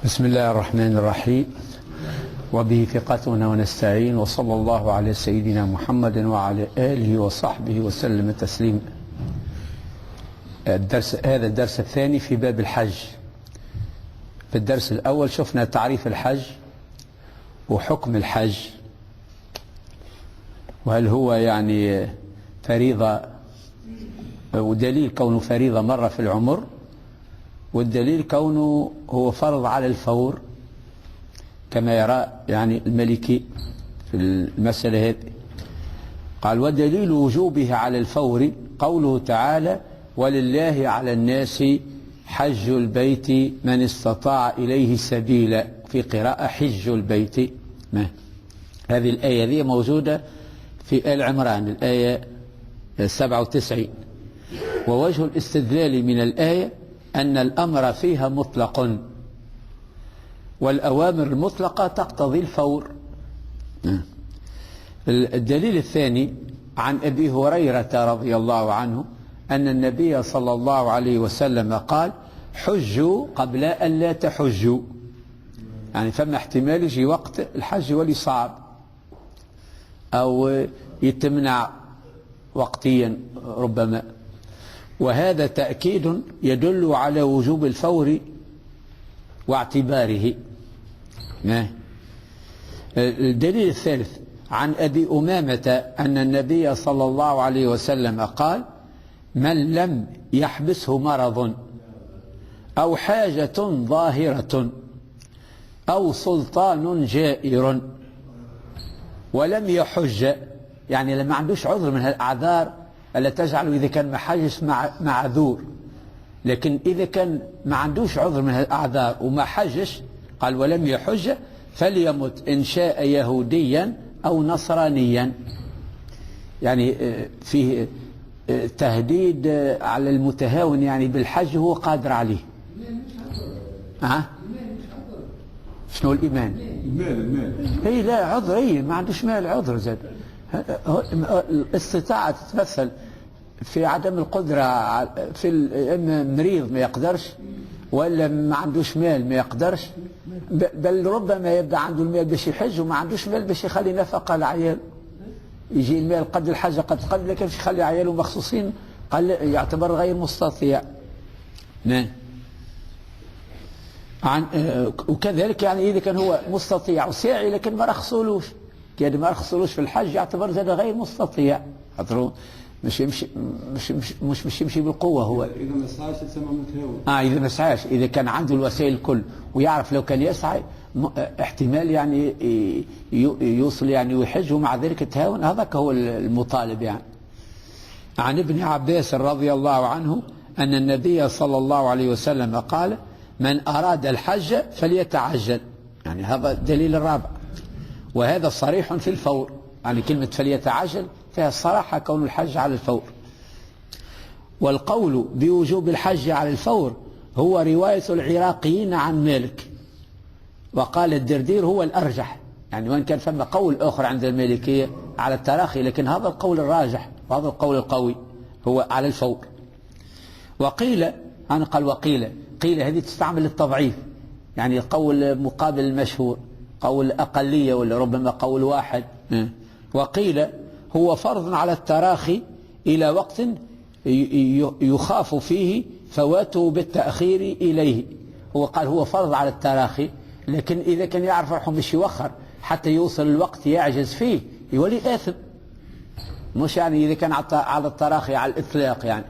بسم الله الرحمن الرحيم، وبه ثقتنا ونستعين، وصلى الله على سيدنا محمد وعلى آله وصحبه وسلم تسليما. هذا الدرس الثاني في باب الحج. في الدرس الأول شفنا تعريف الحج وحكم الحج، وهل هو يعني فريضة، ودليل كونه فريضة مرة في العمر، والدليل كونه هو فرض على الفور كما يرى يعني المالكي في المسألة هذه. قال: ودليل وجوبه على الفور قوله تعالى: ولله على الناس حج البيت من استطاع إليه سبيلا، في قراءة حج البيت. ما هذه الآية ذي موجودة في آل عمران الآية 97. ووجه الاستدلال من الآية أن الأمر فيها مطلق، والأوامر المطلقة تقتضي الفور. الدليل الثاني عن أبي هريرة رضي الله عنه أن النبي صلى الله عليه وسلم قال: حجوا قبل أن لا تحجوا. يعني فما احتمال يجي وقت الحج ولي صعب أو يتمنع وقتيا ربما، وهذا تأكيد يدل على وجوب الفور واعتباره. الدليل الثالث عن أبي أمامة أن النبي صلى الله عليه وسلم قال: من لم يحبسه مرض أو حاجة ظاهرة أو سلطان جائر ولم يحج، يعني لما عندوش عذر من الأعذار ألا تجعله إذا كان ما حجش معذور، لكن إذا كان ما عندوش عذر من الأعذار وما حجش، قال: ولم يحج فليمت إن شاء يهوديا أو نصرانيا. يعني فيه تهديد على المتهاون يعني بالحج هو قادر عليه. شنو الإيمان؟ المال. لا عذر، ما عندوش مال، عذر زاد. الاستطاعة تتمثل في عدم القدرة، في إما مريض ما يقدرش، ولا ما عندوش مال ما يقدرش، بل ربما يبقى عنده المال باش يحج وما عندوش مال باش يخلي نفقة لعيال. يجي المال قد الحاجة قد قبل، لكن باش يخلي عياله مخصوصين، قال يعتبر غير مستطيع. وكذلك يعني إذا كان هو مستطيع وساعي لكن ما رخصولوش، كان ما رخصولوش في الحج يعتبر زاد غير مستطيع، مش يمشي بالقوة. هو إذا ما سعاش يسمى متهاون. إذا ما سعاش، إذا كان عنده الوسائل الكل ويعرف لو كان يسعى احتمال يعني يوصل يعني ويحج، ومع ذلك التهاون، هذاك هو المطالب. يعني عن ابن عباس رضي الله عنه أن النبي صلى الله عليه وسلم قال: من أراد الحج فليتعجل. يعني هذا الدليل الرابع، وهذا صريح في الفور. يعني كلمة فليتعجل فيها الصراحة كون الحج على الفور. والقول بوجوب الحج على الفور هو رواية العراقيين عن مالك، وقال الدردير هو الأرجح. يعني وإن كان فما قول آخر عند المالكية على التراخي، لكن هذا القول الراجح وهذا القول القوي هو على الفور. وقيل، أنا قال وقيل، قيل هذه تستعمل للتضعيف، يعني القول مقابل المشهور، قول أقلية ولا ربما قول واحد. وقيل هو فرض على التراخي إلى وقت يخاف فيه فواته بالتأخير إليه. هو قال هو فرض على التراخي، لكن إذا كان يعرف روحه مش يوخر حتى يوصل الوقت يعجز فيه يولي آثم. مش يعني إذا كان على التراخي على الإطلاق، يعني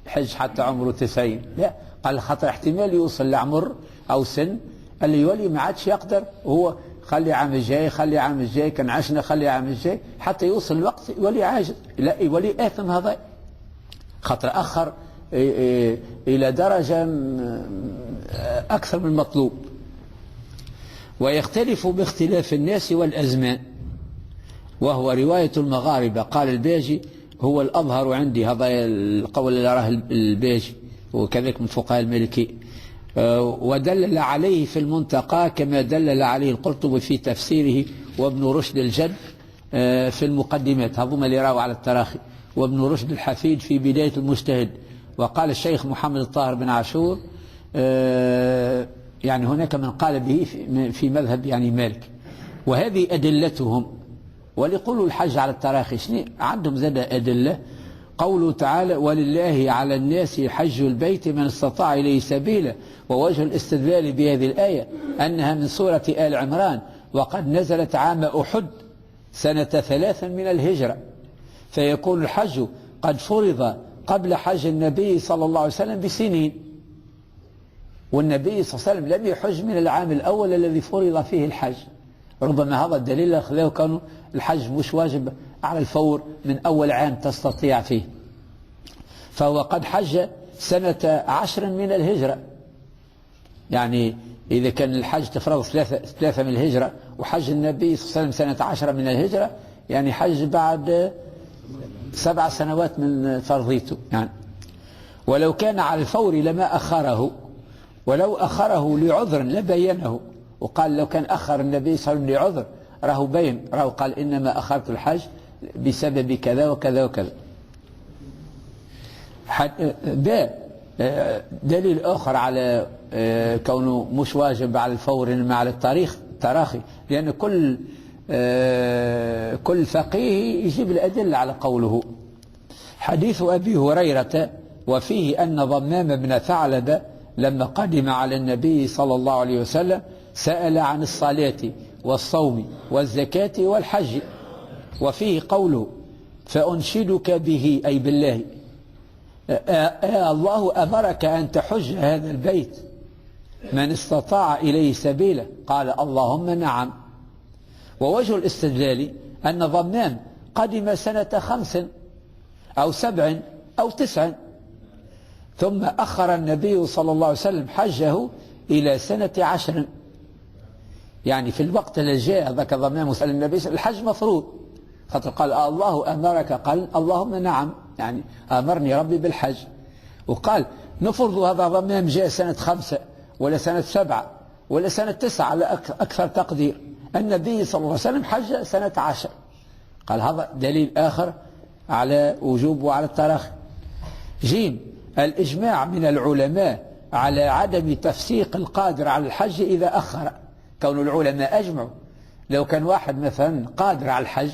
حج حتى عمره 90، لا، قال خطر احتمال يوصل لعمر أو سن اللي يولي ما عادش يقدر، وهو خلي عام الجاي، خلي عام الجاي، كان عشنا خلي عام الجاي حتى يوصل الوقت يولي عاجز، لا يولي آثم. هذا خطر أخر إلى درجة أكثر من المطلوب. ويختلف باختلاف الناس والأزمان، وهو رواية المغاربة. قال الباجي هو الأظهر عندي، هذا القول اللي راه الباجي وكذلك من فقهاء المالكي. ودلل عليه في المنتقى كما دلل عليه القرطبي في تفسيره، وابن رشد الجد في المقدمات، هذوما اللي راوا على التراخي، وابن رشد الحفيد في بداية المجتهد. وقال الشيخ محمد الطاهر بن عاشور يعني هناك من قال به في مذهب يعني مالك. وهذه أدلتهم. وليقولوا الحج على التراخي شنو عندهم زاد أدلة؟ قوله تعالى ولله على الناس حج البيت من استطاع إليه سبيلا. ووجه الاستدلال بهذه الآية أنها من سورة آل عمران وقد نزلت عام أحد سنة 3 من الهجرة، فيكون الحج قد فرض قبل حج النبي صلى الله عليه وسلم بسنين، والنبي صلى الله عليه وسلم لم يحج من العام الأول الذي فرض فيه الحج. ربما هذا الدليل اللي خلاه كانوا الحج مش واجب على الفور من أول عام تستطيع فيه. فهو قد حج سنة 10 من الهجرة، يعني إذا كان الحج تفرض 3 من الهجرة وحج النبي صلى الله عليه وسلم سنة 10 من الهجرة، يعني حج بعد 7 سنوات من فرضيته يعني. ولو كان على الفور لما أخره، ولو أخره لعذر لبينه، وقال لو كان أخر النبي صلى الله عليه وسلم لعذر راه بين، راه قال إنما أخرت الحج بسبب كذا وكذا وكذا. دليل آخر على كونه مش واجب على الفور إنما على التراخي، لأن كل فقيه يجيب الأدلة على قوله. حديث أبي هريرة وفيه أن ضمام بن ثعلبة لما قدم على النبي صلى الله عليه وسلم سأل عن الصلاة والصوم والزكاة والحج، وفيه قوله فأنشدك به أي بالله الله أمرك أن تحج هذا البيت من استطاع إليه سبيلا؟ قال اللهم نعم. ووجه الاستدلال أن ضمام قدم سنة 5 أو 7 أو 9، ثم أخر النبي صلى الله عليه وسلم حجه إلى سنة 10، يعني في الوقت اللي جاء ذاك ضمام وسأل النبي الحج مفروض، خاطر قال الله أمرك، قال اللهم نعم، يعني أمرني ربي بالحج. وقال نفرض هذا ضمام جاء سنة 5 ولا سنة 7 ولا سنة 9 على أكثر تقدير، النبي صلى الله عليه وسلم حج سنة 10، قال هذا دليل آخر على وجوب وعلى التراخي. جيم الإجماع من العلماء على عدم تفسيق القادر على الحج إذا أخر. كون العلماء أجمعوا لو كان واحد مثلا قادر على الحج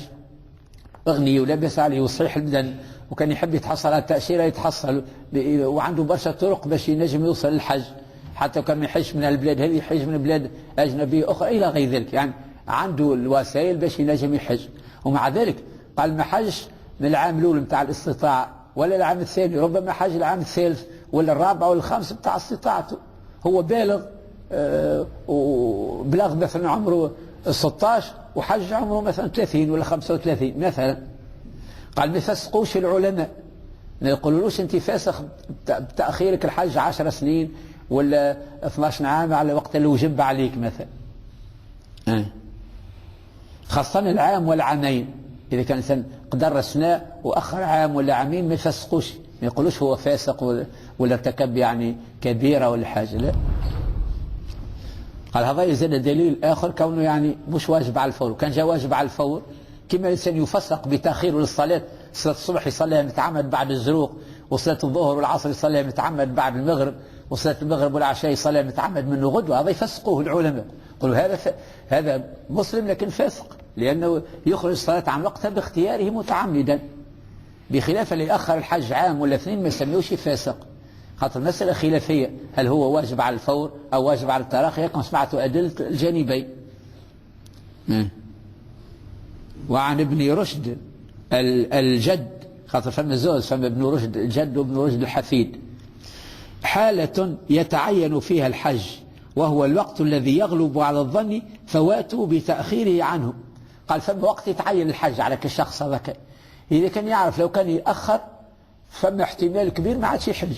أغني ولبس عليه وصحيح البدن وكان يحب يتحصل على التأشيرة يتحصل، وعنده برشا طرق باش ينجم يوصل للحج، حتى كان ما يحج من البلاد هذه يحج من بلاد أجنبية أخرى إلى غير ذلك، يعني عنده الوسائل باش ينجم يحج. ومع ذلك قال ما حجش من العام الأول متاع الاستطاعة ولا العام الثاني، ربما حج العام الثالث ولا الرابع ولا الخامس بتاع استطاعته، هو بالغ وبلغ مثلا عمره 16 وحج عمره مثلا 30 ولا 35 مثلا. قال ما يفسقوش العلماء، ما يقولولوش انت فاسخ بتأخيرك الحج 10 سنين ولا 12 عام على وقت اللي وجب عليك مثلا. خاصة العام والعامين، إذا كان إنسان قدر سنة وأخر عام ولا عامين ما يفسقوش، ما يقولوش هو فاسق ولا ارتكب يعني كبيرة ولا حاجة، لا. قال هذا يزيد دليل آخر كونه يعني مش واجب على الفور. كان جا واجب على الفور كما الإنسان يفسق بتأخير للصلاة، صلاة الصبح يصليها متعمد بعد الزروق، وصلاة الظهر والعصر يصليها متعمد بعد المغرب، وصلاة المغرب والعشاء يصليها متعمد منه غدوة، هذا يفسقوه العلماء، يقولوا هذا مسلم لكن فاسق، لأنه يخرج الصلاة عن وقتها باختياره متعمدا، بخلاف اللي أخر الحج عام ولا 2 ما يسميوش فاسق. خاطر المسألة خلافية، هل هو واجب على الفور أو واجب على التراخي؟ كما سمعتوا أدلة الجانبين. وعن ابن رشد الجد، خاطر فما زوج، فما ابن رشد الجد وابن رشد الحفيد، حالة يتعين فيها الحج وهو الوقت الذي يغلب على الظن فواته بتأخيره عنه. قال فما وقت يتعين الحج على كالشخص هذاك، إذا كان يعرف لو كان يأخر فما احتمال كبير ما عادش يحج،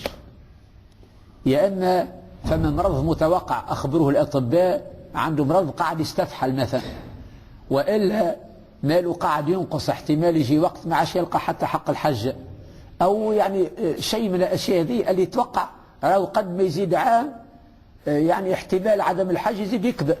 يا إما فما مرض متوقع أخبره الأطباء عنده مرض قاعد يستفحل مثلا، وإلا ماله قاعد ينقص، احتمال يجي وقت ما عادش يلقى حتى حق الحج، أو يعني شيء من الأشياء هذه اللي يتوقع راهو قد ما يزيد عام يعني احتمال عدم الحج يزيد يكبر.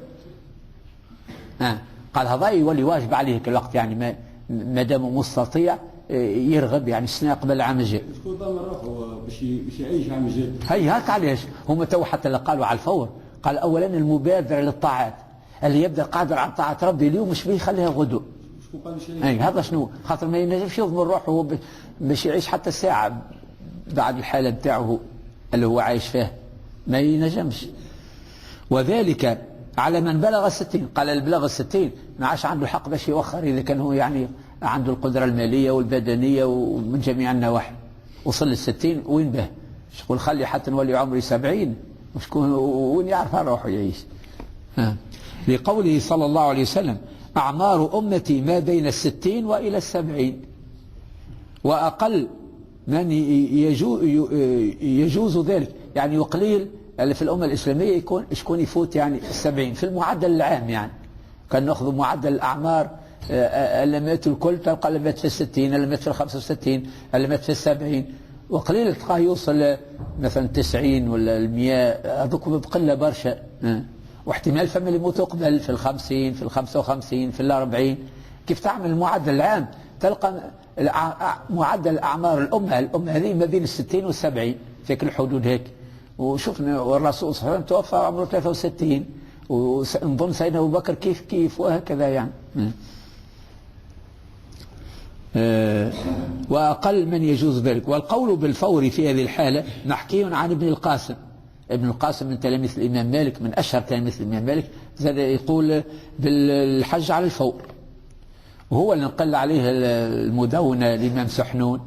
قال هذا يولي واجب عليه الوقت، يعني ما دام مستطيع يرغب يعني السنة قبل العام الجاي. شكون ضامن روحه باش يعيش العام الجاي؟ هي هاك علاش هما تو حتى اللي قالوا على الفور قال أولا المبادرة للطاعات، اللي يبدأ قادر على طاعة ربي اليوم مش بيخليها غدو. شكون قال شيء؟ أي هذا شنو؟ خاطر ما ينجمش يضمن روحه هو باش يعيش حتى ساعة بعد الحالة بتاعه اللي هو عايش فيها، ما ينجمش. وذلك على من بلغ 60، قال اللي بلغ 60 ما عادش عنده حق باش يوخر إذا كان هو يعني عنده القدرة المالية والبدنية ومن جميع النواحي. وصل ل60 وين به؟ شكون خلي حتى نولي عمري 70 وشكون وين يعرف روحه يعيش. لقوله صلى الله عليه وسلم أعمار أمتي ما بين 60 وإلى 70، وأقل من يجوز ذلك يعني وقليل اللي في الأمة الإسلامية شكون يفوت يعني 70 في المعدل العام. يعني كان نأخذ معدل الأعمار اللي ماتوا الكل تلقى اللي مات في 60، اللي مات في 65، اللي مات في 70، وقليل تلقاه يوصل مثلا 90 ولا 100، هذوك بقلة برشا. واحتمال فما اللي يموتوا قبل في 50 في 55 في 40. كيف تعمل المعدل العام تلقى معدل أعمار الأمة هذه ما بين 60 و 70 في كل الحدود هيك. وشفنا والرسول صلى الله عليه وسلم توفى عمره 63، ونظن سيدنا أبو بكر كيف وهكذا يعني. وأقل من يجوز ذلك. والقول بالفور في هذه الحالة محكي عن ابن القاسم. ابن القاسم من تلاميذ الإمام مالك، من أشهر تلاميذ الإمام مالك، يقول بالحج على الفور، وهو اللي نقل عليه المدونة الإمام سحنون.